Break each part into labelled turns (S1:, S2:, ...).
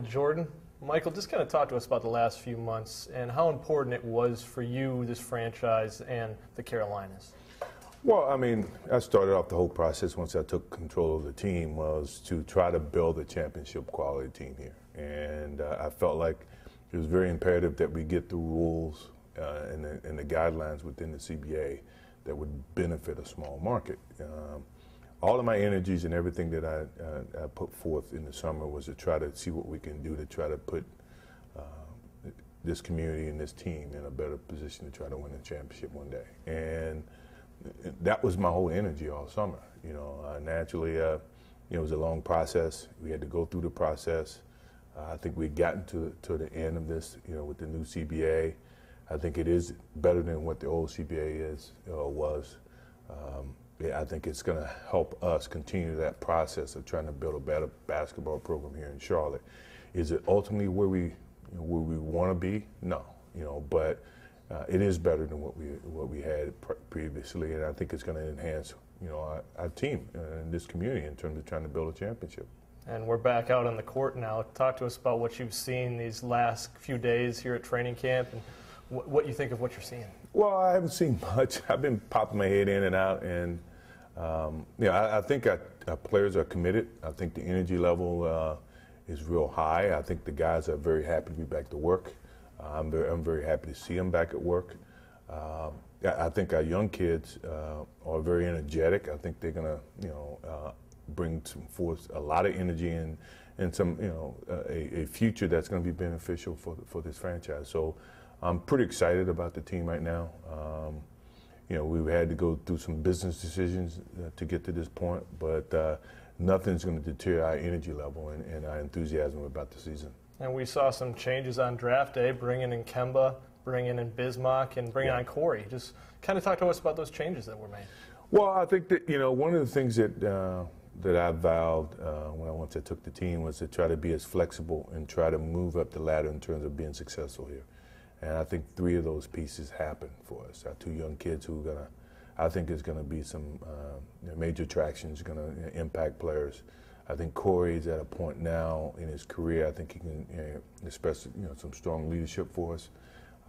S1: Jordan. Michael, just kind of talk to us about the last few months and how important it was for you, this franchise, and the Carolinas.
S2: Well, I mean, I started off the whole process once I took control of the team was to try to build a championship quality team here. And I felt like it was very imperative that we get the rules and the guidelines within the CBA that would benefit a small market. All of my energies and everything that I put forth in the summer was to try to see what we can do to try to put this community and this team in a better position to try to win a championship one day. And that was my whole energy all summer. You know, naturally, it was a long process. We had to go through the process. I think we've gotten to the end of this, with the new CBA. I think it is better than what the old CBA was. I think it's going to help us continue that process of trying to build a better basketball program here in Charlotte. Is it ultimately where we want to be? No, but it is better than what we had previously, and I think it's going to enhance our team and this community in terms of trying to build a championship.
S1: And we're back out on the court now. Talk to us about what you've seen these last few days here at training camp and what you think of what you're seeing.
S2: Well, I haven't seen much. I've been popping my head in and out, and I think our players are committed. I think the energy level is real high. I think the guys are very happy to be back to work. I'm very happy to see them back at work. I think our young kids are very energetic. I think they're going to, bring forth a lot of energy and some, a future that's going to be beneficial for this franchise. So I'm pretty excited about the team right now. We've had to go through some business decisions to get to this point, but nothing's going to deter our energy level and our enthusiasm about the season.
S1: And we saw some changes on draft day, bringing in Kemba, bringing in Bismack, and bringing on Corey. Just kind of talk to us about those changes that were made.
S2: Well, I think that, one of the things that I vowed once I took the team was to try to be as flexible and try to move up the ladder in terms of being successful here. And I think 3 of those pieces happened for us. Our 2 young kids who I think is going to be some major attractions, going to impact players. I think Corey's at a point now in his career, I think he can express some strong leadership for us.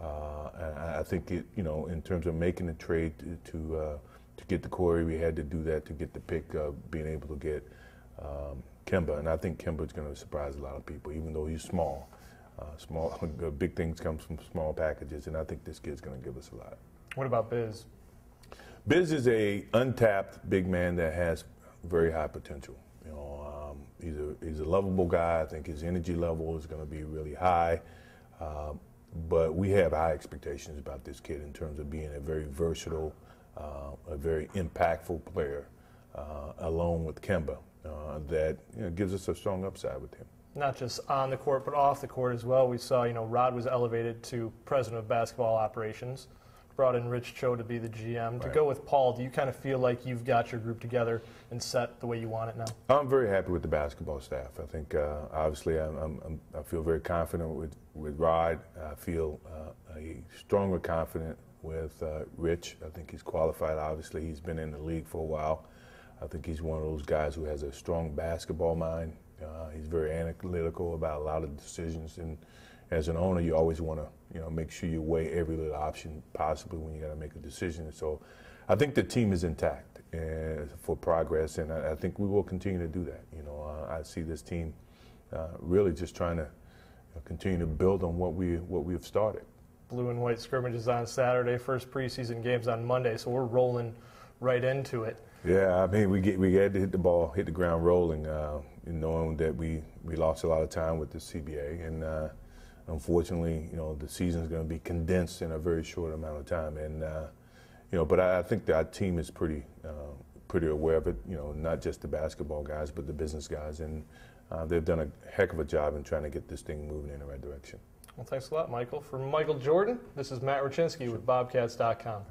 S2: And I think in terms of making the trade to get the Corey, we had to do that to get the pick of being able to get Kemba. And I think Kemba's going to surprise a lot of people, even though he's small. Big things come from small packages, and I think this kid's going to give us a lot.
S1: What about Biz?
S2: Biz is a untapped big man that has very high potential. He's a lovable guy. I think his energy level is going to be really high. But we have high expectations about this kid in terms of being a very versatile, a very impactful player, along with Kemba, that gives us a strong upside with him.
S1: Not just on the court, but off the court as well. We saw, Rod was elevated to president of basketball operations, brought in Rich Cho to be the GM. Right. To go with Paul, do you kind of feel like you've got your group together and set the way you want it now?
S2: I'm very happy with the basketball staff. I think, obviously, I feel very confident with Rod. I feel a stronger confident with Rich. I think he's qualified. Obviously, he's been in the league for a while. I think he's one of those guys who has a strong basketball mind. He's very analytical about a lot of decisions, and as an owner, you always want to, make sure you weigh every little option possibly when you got to make a decision. So, I think the team is intact for progress, and I think we will continue to do that. I see this team really just trying to continue to build on what we've started.
S1: Blue and white scrimmages on Saturday, first preseason games on Monday, so we're rolling right into it.
S2: Yeah, I mean, we had to hit the ground rolling, knowing that we lost a lot of time with the CBA, and unfortunately, the season's going to be condensed in a very short amount of time, and but I think that our team is pretty aware of it. Not just the basketball guys, but the business guys, and they've done a heck of a job in trying to get this thing moving in the right direction.
S1: Well, thanks a lot, Michael. For Michael Jordan, this is Matt Rachinsky with Bobcats.com.